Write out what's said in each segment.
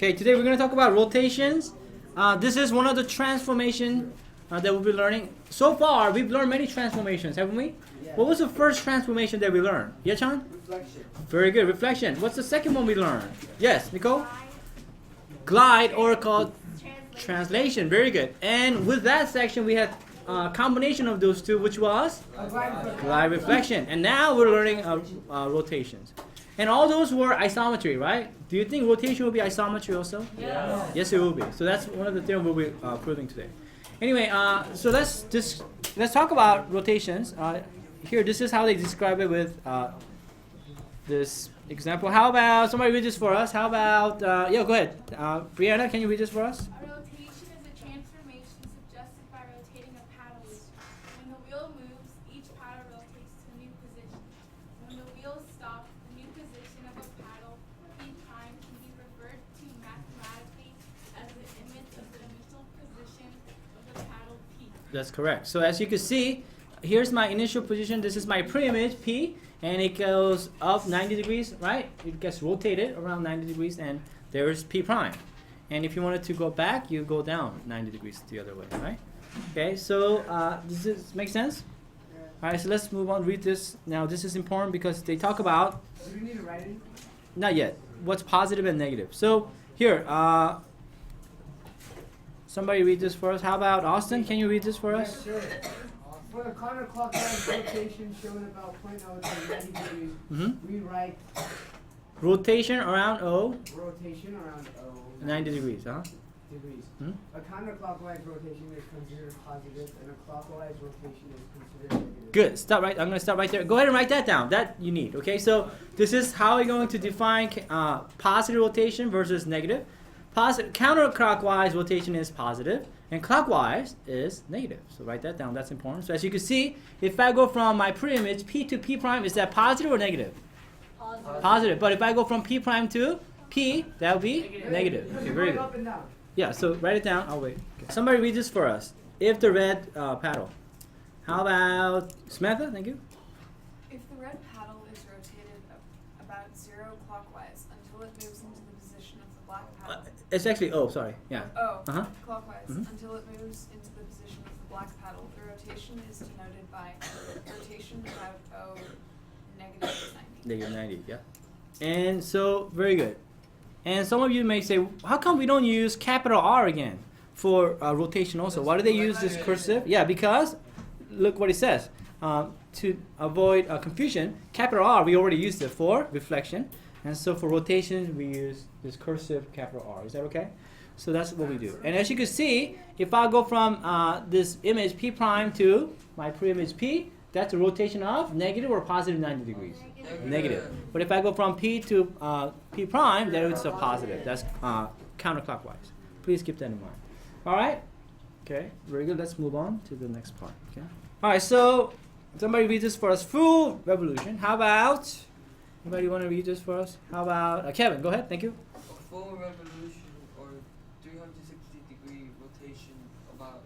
Okay, today we're going to talk about rotations. This is one of the transformation that we'll be learning. So far, we've learned many transformations, haven't we? Yeah. What was the first transformation that we learned? Yeah, Chan? Reflection. Very good, reflection. What's the second one we learned? Yes, Nicole? Glide, or called translation. Very good. And with that section, we had a combination of those two, which was? Glide, reflection. And now we're learning rotations. And all those were isometry, right? Do you think rotation will be isometry also? Yes. Yes, it will be. So that's one of the things we'll be proving today. Anyway, so let's talk about rotations. Here, this is how they describe it with this example. How about somebody read this for us? How about yeah, go ahead, Brianna. Can you read this for us? A rotation is a transformation suggested by rotating a paddle. When the wheel moves, each paddle rotates to a new position. When the wheel stops, the new position of a paddle, P prime, can be referred to mathematically as the image of the initial position of the paddle P. That's correct. So as you can see, here's my initial position. This is my pre-image P, and it goes up 90 degrees, right? It gets rotated around 90 degrees, and there's P prime. And if you wanted to go back, you go down 90 degrees the other way, right? Okay, so does this make sense? All right, so let's move on. Read this. Now, this is important because they talk about... Do we need to write it? Not yet. What's positive and negative. So here, somebody read this for us. How about Austin? Can you read this for us? Sure. For the counterclockwise rotation shown about point O to 90 degrees, we write Rotation around O, rotation around O 90 degrees, huh? degrees. Hmm? A counterclockwise rotation is considered positive, and a clockwise rotation is considered negative. Good. Stop right. I'm going to stop right there. Go ahead and write that down. That you need. Okay. So this is how we're going to define positive rotation versus negative. Counterclockwise rotation is positive, and clockwise is negative. So write that down. That's important. So as you can see, if I go from my pre-image P to P prime, is that positive or negative? Positive. Positive. But if I go from P prime to P, that would be negative. Okay. Very good. Up and down. Yeah. So write it down. I'll wait. Okay. Somebody read this for us. If the red paddle. How about Samantha? Thank you. If the red paddle is rotated about 0 clockwise until it moves into the position of the black paddle. It's actually O. Sorry. Yeah. Oh, clockwise. Mhm. Until it moves into the position of the black paddle, the rotation is denoted by rotation about O negative 90. Negative 90. Yeah. And so very good. And some of you may say, how come we don't use capital R again for rotation also? Why do they use this cursive? Yeah, because look what it says. To avoid confusion, capital R, we already used it for reflection. And so for rotation, we use this cursive capital R. Is that okay? So that's what we do. And as you can see, if I go from this image P prime to my pre-image P, that's a rotation of negative or positive 90 degrees? Negative. But if I go from P to P prime, then it's a positive. That's counterclockwise. Please keep that in mind. All right? Okay, very good. Let's move on to the next part. Okay. All right, so somebody read this for us. Full revolution. How about, anybody want to read this for us? How about Kevin? Go ahead. Thank you. A full revolution or 360-degree rotation about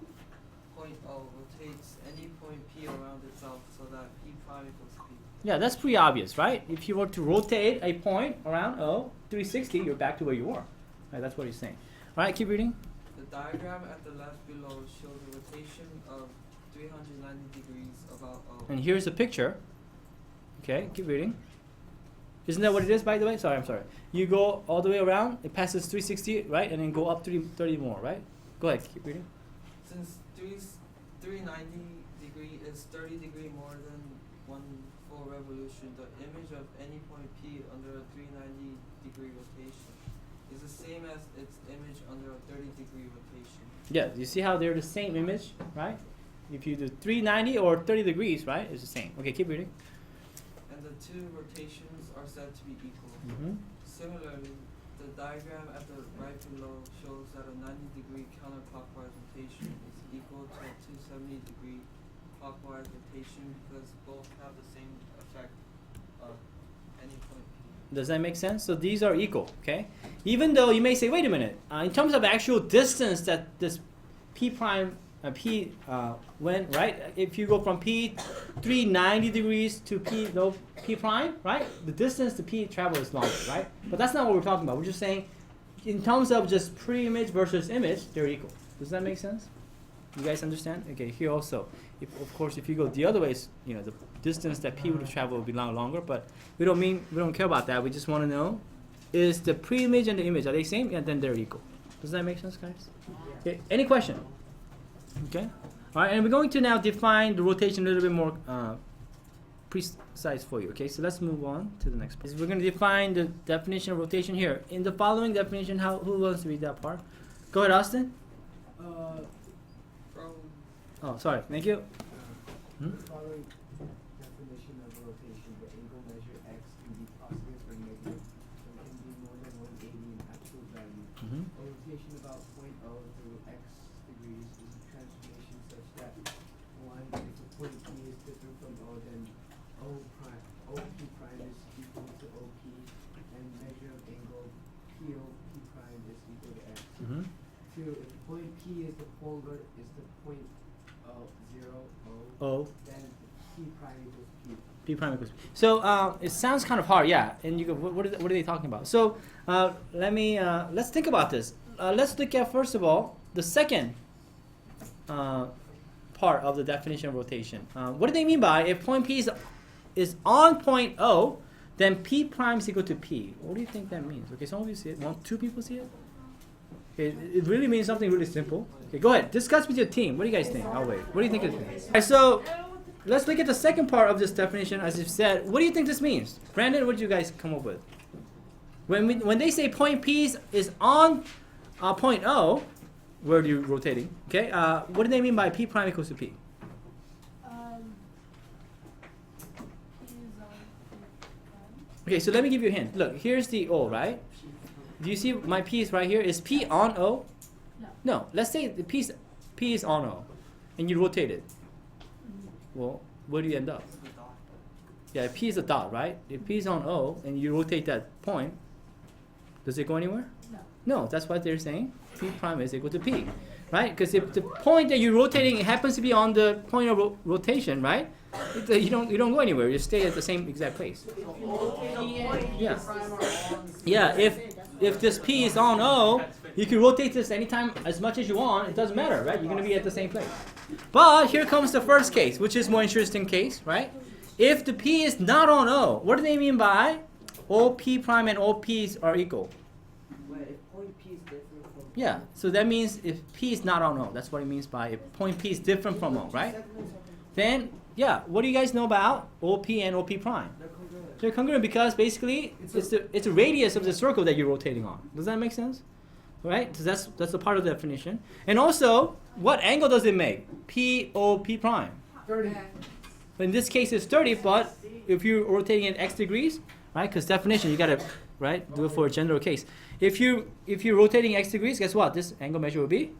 point O rotates any point P around itself so that P prime equals P. Yeah, that's pretty obvious, right? If you were to rotate a point around O, 360, you're back to where you were. Right, that's what he's saying. All right, keep reading. The diagram at the left below shows a rotation of 390 degrees about O. And here's a picture. Okay, keep reading. Isn't that what it is, by the way? Sorry, I'm sorry. You go all the way around, it passes 360, right? And then go up 30 more, right? Go ahead, keep reading. Since 390 degree is 30 degree more than one full revolution, the image of any point P under a 390 degree rotation is the same as its image under a 30 degree rotation. Yeah, you see how they're the same image, right? If you do 390 or 30 degrees, right, it's the same. Okay, keep reading. And the two rotations are said to be equal. Mm-hmm. Similarly, the diagram at the right below shows that a 90-degree counterclockwise rotation is equal to a 270-degree clockwise rotation because both have the same effect of any point P. Does that make sense? So these are equal, okay? Even though you may say, wait a minute, in terms of actual distance that this P prime P went, right? If you go from P 390 degrees to P prime, right? The distance to P travel is longer, right? But that's not what we're talking about. We're just saying in terms of just pre-image versus image, they're equal. Does that make sense? You guys understand? Okay, here also. Of course, if you go the other way, the distance that P would have traveled would be longer, but we don't care about that. We just want to know, is the pre-image and the image, are they same? Yeah, then they're equal. Does that make sense, guys? Okay, any question? Okay. All right, and we're going to now define the rotation a little bit more precise for you. Okay, so let's move on to the next part. We're going to define the definition of rotation here. In the following definition, who wants to read that part? Go ahead, Austin. Oh, sorry. Thank you. The following definition of rotation, the angle measure x can be positive or negative, so it can be more than 180 in absolute value. Mm-hmm. A rotation about 0.0 through x degrees is a transformation such that, one, if the point P is different from O, then OP prime is equal to OP, and measure of angle POP prime is equal to x. Mm-hmm. Two, if the point P is the polar, is the point 0, O, O. then P prime equals P. P prime equals P. So it sounds kind of hard, yeah. And you go, what are they talking about? So let's think about this. Let's look at first of all the second part of the definition of rotation. What do they mean by if point P is on point O, then P prime is equal to P? What do you think that means? Okay, some of you see it. Two people see it? Okay, it really means something really simple. Okay, go ahead. Discuss with your team. What do you guys think? I'll wait. What do you think it means? Alright, so let's look at the second part of this definition. As you've said, what do you think this means? Brandon, what did you guys come up with? When they say point P is on point O, where you're rotating, okay, what do they mean by P prime equals to P? Okay, so let me give you a hint. Look, here's the O, right? Do you see my P is right here? Is P on O? No. Let's say the P is on O, and you rotate it. Well, where do you end up? Yeah, P is a dot, right? If P is on O, and you rotate that point, does it go anywhere? No, that's what they're saying. P prime is equal to P, right? Because if the point that you're rotating happens to be on the point of rotation, right? You don't go anywhere. You stay at the same exact place. Yeah. Yeah. If this P is on O, you can rotate this anytime as much as you want. It doesn't matter, right? You're going to be at the same place. But here comes the first case, which is more interesting case, right? If the P is not on O, what do they mean by OP prime and OPs are equal? Wait, if point P is different from Yeah, so that means if P is not on O, that's what it means by if point P is different from O, right? Then, yeah, what do you guys know about OP and OP prime? they're congruent. They're congruent because basically it's the radius of the circle that you're rotating on. Does that make sense? Right? So that's a part of the definition. And also, what angle does it make? POP prime. 30. In this case, it's 30, but if you're rotating it x degrees, right? Because definition, you gotta do it for a general case. If you're rotating x degrees, guess what? This angle measure will be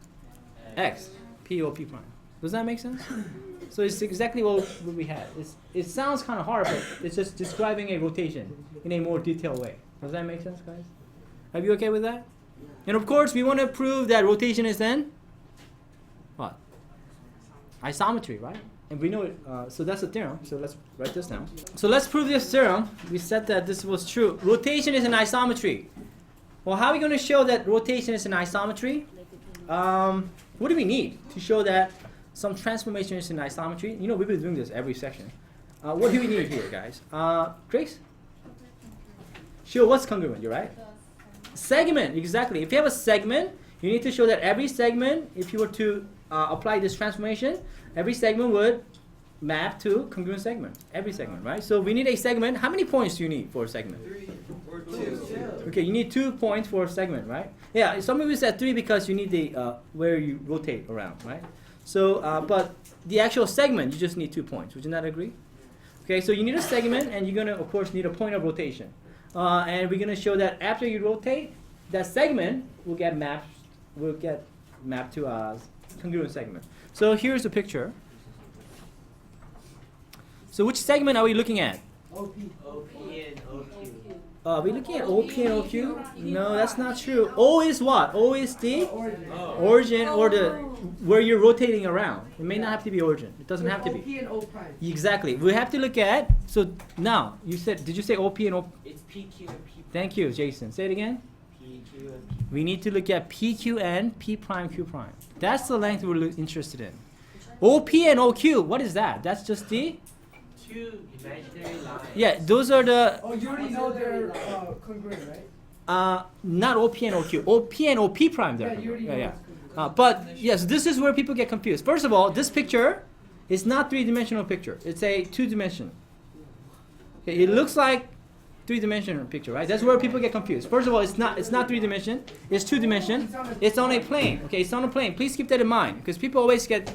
x, POP prime. Does that make sense? So it's exactly what we had. It sounds kind of hard, but it's just describing a rotation in a more detailed way. Does that make sense, guys? Are you okay with that? And of course, we want to prove that rotation is then what? Isometry, right? And we know it. So that's a theorem. So let's write this down. So let's prove this theorem. We said that this was true. Rotation is an isometry. Well, how are we going to show that rotation is an isometry? What do we need to show that some transformation is an isometry? You know, we've been doing this every session. What do we need here, guys? Grace? Show what's congruent, you're right? Segment, exactly. If you have a segment, you need to show that every segment, if you were to apply this transformation, every segment would map to congruent segment. Every segment, right? So we need a segment. How many points do you need for a segment? 3 or 2. Okay, you need 2 points for a segment, right? Yeah, some of you said 3 because you need the where you rotate around, right? So, but the actual segment, you just need 2 points. Would you not agree? Okay, so you need a segment, and you're gonna, of course, need a point of rotation. And we're gonna show that after you rotate, that segment will get mapped to a congruent segment. So here's the picture. So which segment are we looking at? OP. OP and OQ. Are we looking at OP and OQ? No, that's not true. O is what? O is the origin or the where you're rotating around. It may not have to be origin. It doesn't have to be. OP and O prime. Exactly. We have to look at. So now you said. Did you say OP and OP? It's PQ and P. Thank you, Jason. Say it again. PQ We need to look at PQ and P prime Q prime. That's the length we're interested in. OP and OQ, what is that? That's just the, Two imaginary lines. yeah, those are the, Oh, you already know they're congruent, right? not OP and OQ. OP and OP prime there. Yeah, you already know Yeah. it's congruent. But yes, this is where people get confused. First of all, this picture is not three-dimensional picture. It's a two-dimension. Okay, it looks like three-dimensional picture, right? That's where people get confused. First of all, it's not three-dimension. It's two-dimension. It's on a plane. Okay, it's on a plane. Please keep that in mind because people always get,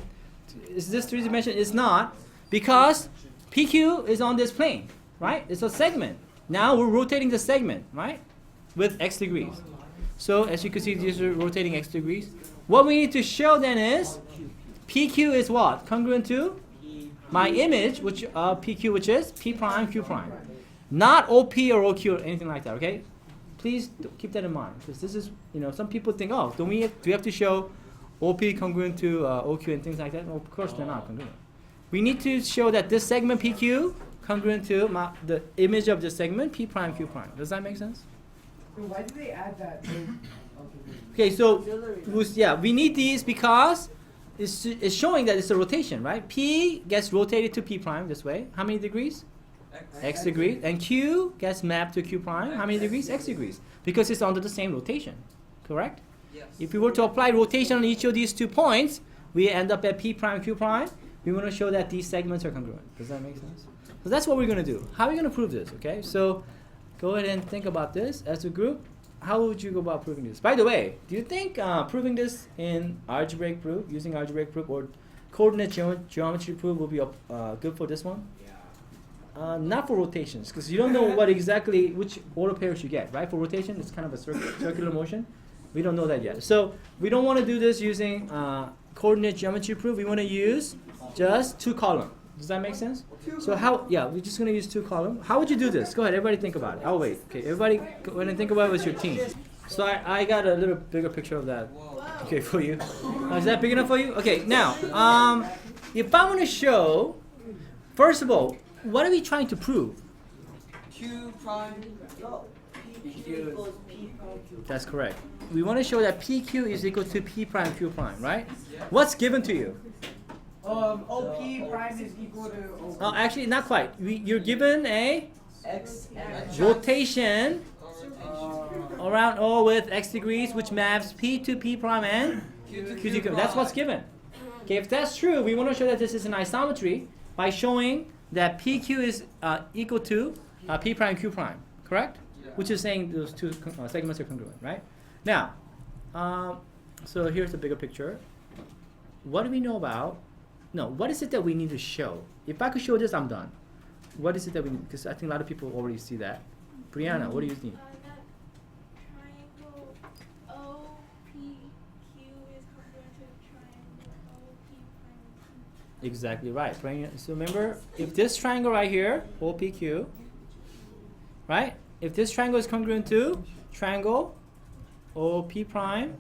is this three-dimension? It's not, because PQ is on this plane, right? It's a segment. Now we're rotating the segment, right, with x degrees. So as you can see, these are rotating x degrees. What we need to show then is PQ is what? Congruent to my image, which PQ, which is P prime, Q prime. Not OP or OQ or anything like that, okay? Please keep that in mind, because this is, some people think, oh, do we have to show OP congruent to OQ and things like that? No, of course they're not congruent. We need to show that this segment PQ congruent to the image of the segment P prime, Q prime. Does that make sense? So why did they add that? Okay, so we need these because it's showing that it's a rotation, right? P gets rotated to P prime this way. How many degrees? X degrees. And Q gets mapped to Q prime. How many degrees? X degrees. Because it's under the same rotation, correct? Yes. If we were to apply rotation on each of these 2 points, we end up at P prime, Q prime. We want to show that these segments are congruent. Does that make sense? So that's what we're going to do. How are we going to prove this, okay? So go ahead and think about this as a group. How would you go about proving this? By the way, do you think proving this in algebraic proof, using algebraic proof or coordinate geometry proof will be good for this one? Not for rotations, because you don't know which order pairs you get, right? For rotation, it's kind of a circular motion. We don't know that yet. So we don't want to do this using coordinate geometry proof. We want to use just 2 column. Does that make sense? So we're just going to use 2 column. How would you do this? Go ahead, everybody think about it. I'll wait. Okay, everybody go ahead and think about it with your team. So I got a little bigger picture of that. Okay, for you. Is that big enough for you? Okay, now, if I want to show, first of all, what are we trying to prove? Q prime. That's correct. We want to show that PQ is equal to P prime Q prime, right? What's given to you? OP prime is equal to OP. Oh, actually, not quite. You're given a X. rotation around O with x degrees, which maps P to P prime and Q to Q to Q. That's what's given. Okay, if that's true, we want to show that this is an isometry by showing that PQ is equal to P prime Q prime, correct? Yeah. Which is saying those 2 segments are congruent, right? Now, so here's the bigger picture. What do we know about? No, what is it that we need to show? If I could show this, I'm done. What is it that we need? Because I think a lot of people already see that. Brianna, what do you need? That triangle OPQ is congruent to triangle OP prime. Exactly right. So remember, if this triangle right here, OPQ, right? If this triangle is congruent to triangle OP prime,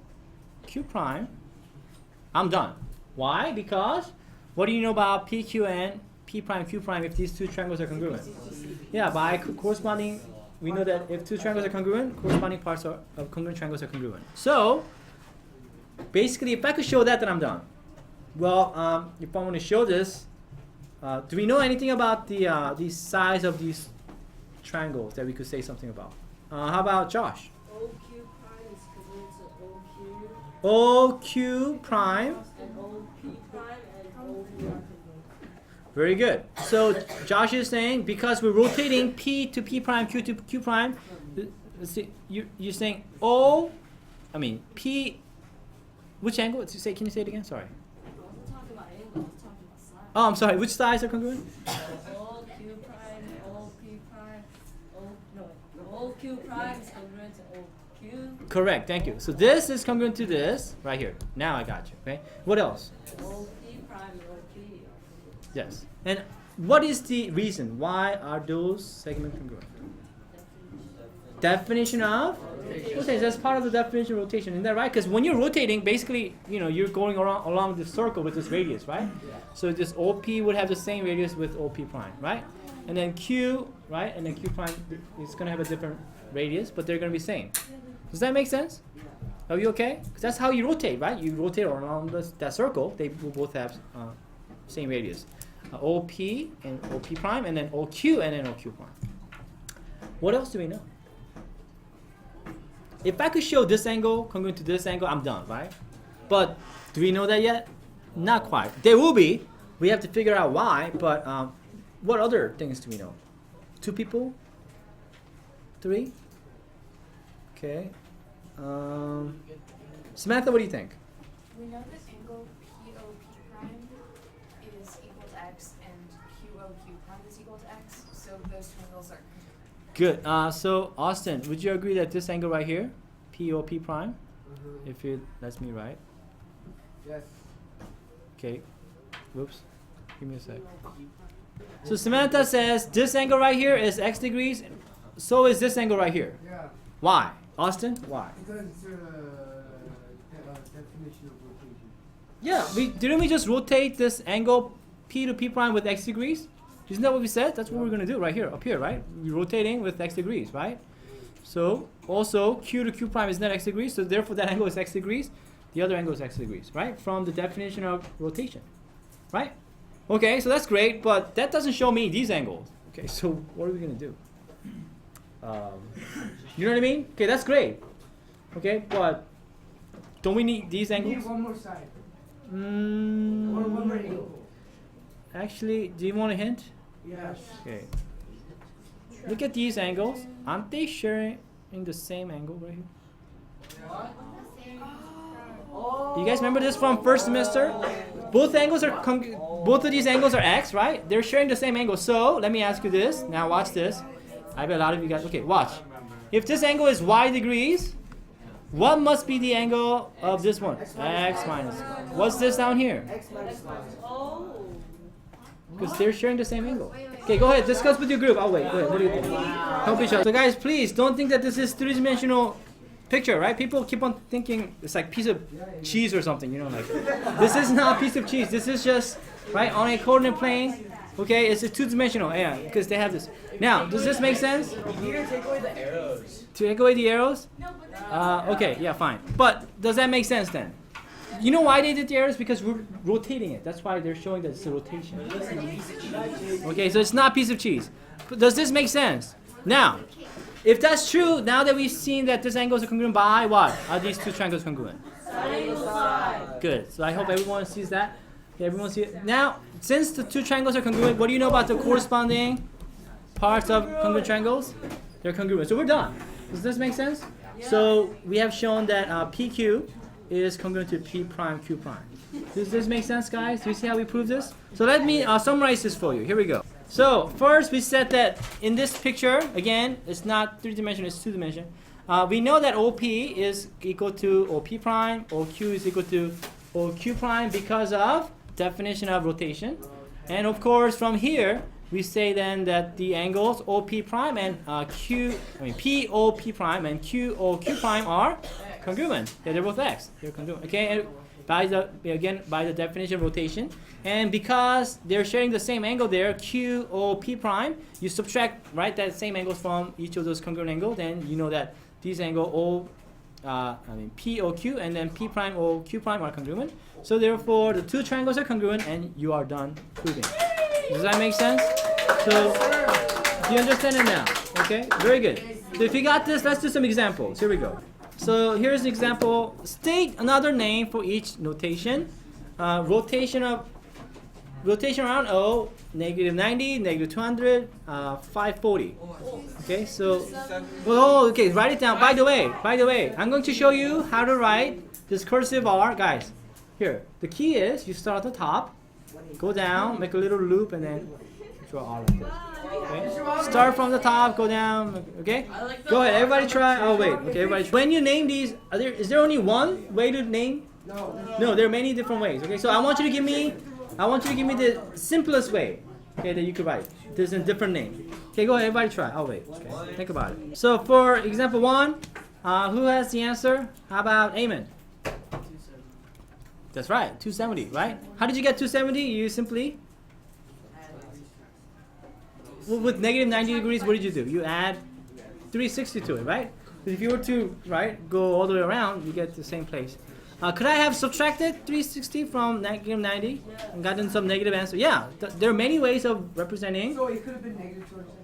Q prime, I'm done. Why? Because what do you know about PQ and P prime, Q prime if these 2 triangles are congruent? Yeah, by corresponding, we know that if 2 triangles are congruent, corresponding parts of congruent triangles are congruent. So, basically, if I could show that, then I'm done. Well, if I want to show this, do we know anything about the size of these triangles that we could say something about? How about Josh? OQ prime is congruent to OQ, OQ prime. and OP prime and OP are congruent. Very good. So Josh is saying because we're rotating P to P prime, Q to Q prime, let's see, you're saying P, which angle? Can you say it again? Sorry. I wasn't talking about angle, I was talking about size. Oh, I'm sorry. Which sides are congruent? OQ prime, OP prime, OQ prime is congruent to OQ. Correct. Thank you. So this is congruent to this right here. Now I got you. Okay. What else? OP prime and OP are congruent. Yes. And what is the reason? Why are those segments congruent? Definition of rotation. That's part of the definition of rotation. Isn't that right? Because when you're rotating, basically, you're going along this circle with this radius, right? So this OP would have the same radius with OP prime, right? And then Q, right? And then Q prime is going to have a different radius, but they're going to be same. Does that make sense? Yeah. Are you okay? Because that's how you rotate, right? You rotate around that circle. They will both have same radius. OP and OP prime, and then OQ and then OQ prime. What else do we know? If I could show this angle congruent to this angle, I'm done, right? But do we know that yet? Not quite. There will be. We have to figure out why, but what other things do we know? 2 people? 3? Okay. Samantha, what do you think? We know that angle POP prime is equal to x and QOQ prime is equal to x, so those two angles are Good. So Austin, would you agree that this angle right here, POP prime, if it lets me write? Yes. Okay. Whoops. Give me a sec. So Samantha says this angle right here is x degrees. So is this angle right here. Yeah. Why? Austin? Why? Because it's definition of rotation. Yeah. Didn't we just rotate this angle P to P prime with x degrees? Isn't that what we said? That's what we're gonna do right here, up here, right? We're rotating with x degrees, right? So also Q to Q prime is not x degrees, so therefore that angle is x degrees. The other angle is x degrees, right? From the definition of rotation, right? Okay, so that's great, but that doesn't show me these angles. Okay, so what are we gonna do? You know what I mean? Okay, that's great. Okay, but don't we need these We angles? need one more side. Or Mm, one more angle. actually, do you want a hint? Yes. Okay. Look at these angles. Aren't they sharing the same angle right here? You guys remember this from first semester? Both angles are both of these angles are x, right? They're sharing the same angle. So let me ask you this. Now watch this. I bet a lot of you guys. Okay, watch. If this angle is y degrees, what must be the angle of this one? X minus. What's this down here? X minus y. Because they're sharing the same angle. Okay, go ahead. Discuss with your group. I'll wait. Go ahead. What do you think? Help each other. So guys, please don't think that this is three-dimensional picture, right? People keep on thinking it's like piece of cheese or something, you know, like this is not a piece of cheese. This is just right on a coordinate plane. Okay, it's a two-dimensional. Yeah, because they have this. Now, does this make sense? Here, take away the arrows. To take away the arrows? No, but that's Okay, yeah, fine. But does that make sense then? You know why they did the arrows? Because we're rotating it. That's why they're showing that it's a rotation. Okay, so it's not a piece of cheese. But does this make sense? Now, if that's true, now that we've seen that this angle is congruent by what? Are these two triangles congruent? Good. So I hope everyone sees that. Okay, everyone see it. Now, since the two triangles are congruent, what do you know about the corresponding parts of congruent triangles? They're congruent. So we're done. Does this make sense? So we have shown that PQ is congruent to P prime Q prime. Does this make sense, guys? Do you see how we prove this? So let me summarize this for you. Here we go. So first we said that in this picture, again, it's not three-dimensional, it's two-dimensional. We know that OP is equal to OP prime, OQ is equal to OQ prime because of definition of rotation. And of course, from here, we say then that the angles OP prime and POP prime and QOQ prime are congruent. Yeah, they're both x. They're congruent. Okay, and by the definition of rotation, and because they're sharing the same angle there, QOP prime, you subtract that same angles from each of those congruent angles, then you know that these angles POQ and then P prime OQ prime are congruent. So therefore, the two triangles are congruent, and you are done proving. Does that make sense? So, do you understand it now? Okay, very good. So if you got this, let's do some examples. Here we go. So here's an example. State another name for each notation. Rotation around O, negative 90, negative 200, 540. Okay, so, okay, write it down. By the way, I'm going to show you how to write this cursive R. Guys, here, the key is you start at the top, go down, make a little loop, and then draw R like this. Okay? Start from the top, go down, okay? Go ahead, everybody try. Oh, wait, okay, everybody try. When you name these, is there only one way to name? No, there are many different ways, okay? So I want you to give me the simplest way, okay, that you could write. There's a different name. Okay, go ahead, everybody try. I'll wait. Okay, think about it. So for example 1, who has the answer? How about Eamon? 270. That's right, 270, right? How did you get 270? You simply, with negative 90 degrees, what did you do? You add 360 to it, right? If you were to go all the way around, you get the same place. Could I have subtracted 360 from negative 90 and gotten some negative answer? Yeah, there are many ways of representing. So it could have been negative 270.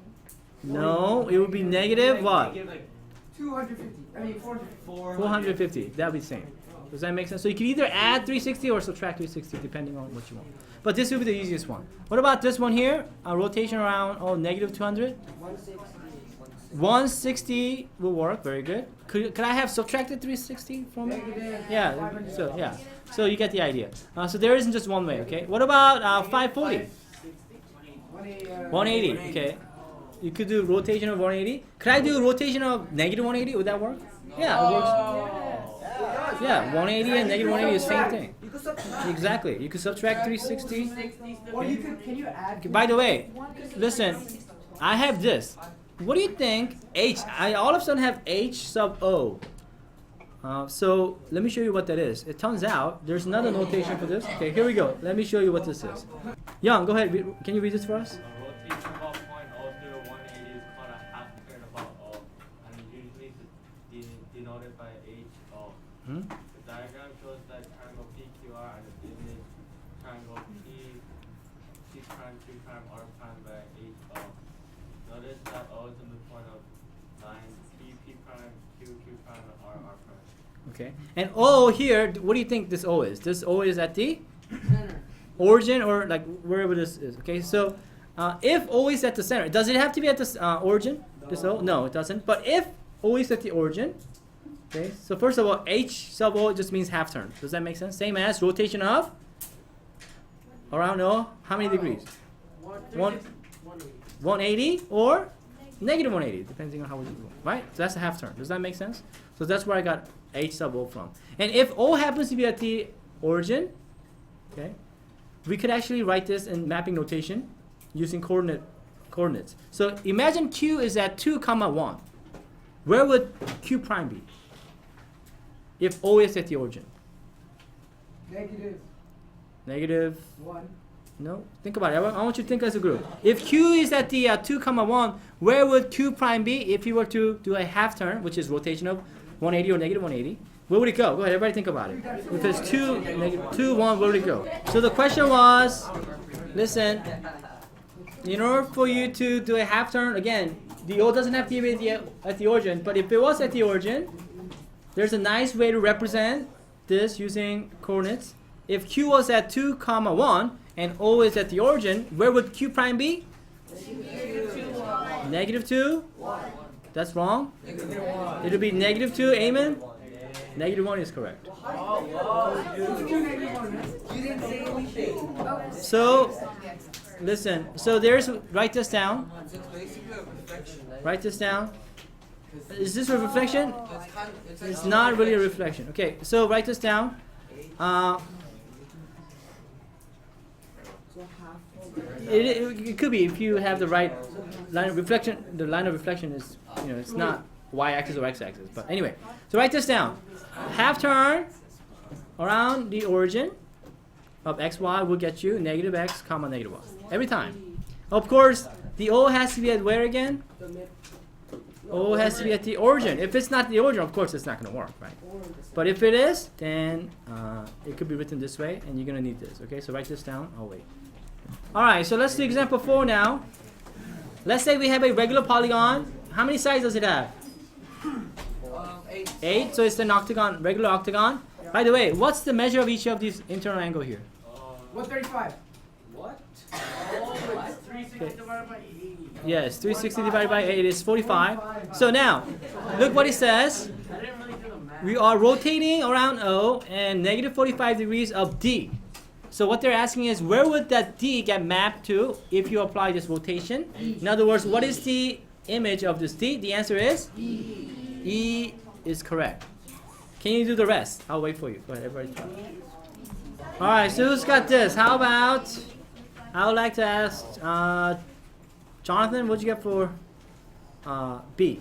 No, it would be negative what? 250. I mean 450. 450. That would be the same. Does that make sense? So you can either add 360 or subtract 360 depending on what you want. But this would be the easiest one. What about this one here? A rotation around negative 200? 160 will work. Very good. Could I have subtracted 360 from it? Yeah. So you get the idea. So there isn't just one way. Okay. What about 540? 180. Okay. You could do rotation of 180. Could I do rotation of negative 180? Would that work? Yeah, it works. Yeah, 180 and negative 180 is the same thing. You could subtract. Exactly. You could subtract 360. Or you could, can you add? By the way, listen, I have this. What do you think I all of a sudden have H sub O. So let me show you what that is. It turns out there's another notation for this. Okay, here we go. Let me show you what this is. Young, go ahead. Can you read this for us? A rotation about point O through 180 is called a half turn about O, and is usually denoted by HO. Hmm? The diagram shows that triangle PQR and the image triangle P prime, Q prime, R prime by HO. Notice that O is the midpoint of lines P prime, Q prime, and R prime. Okay. And O here, what do you think this O is? This O is at the Center. origin or like wherever this is. Okay. So if O is at the center, does it have to be at the origin? This O? No, it doesn't. But if O is at the origin, okay. So first of all, H sub O just means half turn. Does that make sense? Same as rotation of around O. How many degrees? 180 or negative 180, depending on how we do it. Right? So that's a half turn. Does that make sense? So that's where I got H sub O from. And if O happens to be at the origin, okay, we could actually write this in mapping notation using coordinates. So imagine Q is at 2, 1. Where would Q prime be if O is at the origin? Negative 1. No, think about it. I want you to think as a group. If Q is at the 2, 1, where would Q prime be if you were to do a half turn, which is rotation of 180 or negative 180? Where would it go? Go ahead, everybody think about it. If it's 2, negative 2, 1, where would it go? So the question was, listen, in order for you to do a half turn, again, the O doesn't have to be at the origin, but if it was at the origin, there's a nice way to represent this using coordinates. If Q was at 2, 1, and O is at the origin, where would Q prime be? Negative 2? That's wrong. It would be negative 2, amen? Negative 1 is correct. So, listen. So write this down. It's basically a reflection. Write this down. Is this a reflection? It's It's not really a reflection. Okay, so write this down. It could be if you have the right line of reflection. The line of reflection is, it's not y-axis or x-axis. But anyway, so write this down. Half turn around the origin of xy will get you negative x, negative y. Every time. Of course, the O has to be at where again? O has to be at the origin. If it's not the origin, of course, it's not going to work, right? But if it is, then it could be written this way, and you're going to need this. Okay, so write this down. I'll wait. All right, so let's do example 4 now. Let's say we have a regular polygon. How many sides does it have? 8. 8. So it's an octagon, regular octagon. By the way, what's the measure of each of these internal angle here? 135. What? Oh, it's 360 divided by 80. Yes, 360 divided by 8 is 45. So now, look what it says. I didn't really do the math. We are rotating around O and negative 45 degrees of D. So what they're asking is, where would that D get mapped to if you apply this rotation? In other words, what is the image of this D? The answer is? E is correct. Can you do the rest? I'll wait for you. Go ahead, everybody try. All right, so who's got this? How about, I would like to ask Jonathan, what'd you get for B?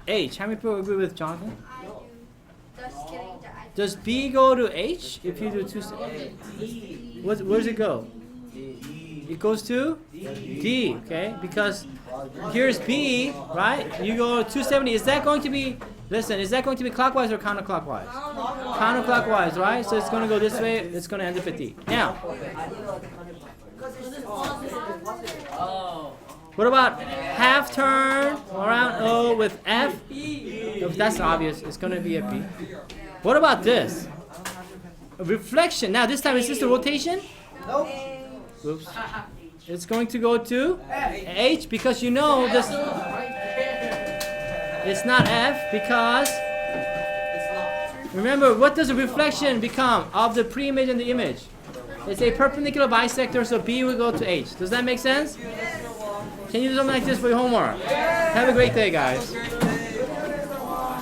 H. How many people agree with Jonathan? I do. Just kidding. Does B go to H if you do two? Where does it go? it goes to D, okay? Because here's B, right? You go 270. Is that going to be, listen, is that going to be clockwise or counterclockwise? Counterclockwise, right? So it's going to go this way. It's going to end up at D. Now, what about half turn around O with F? If that's obvious, it's going to be a B. What about this? A reflection. Now, this time, is this the rotation? Nope. Oops. It's going to go to H because you know this. It's not F because, remember, what does a reflection become of the pre-image and the image? It's a perpendicular bisector, so B will go to H. Does that make sense? Can you do something like this for your homework? Have a great day, guys.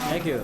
Thank you.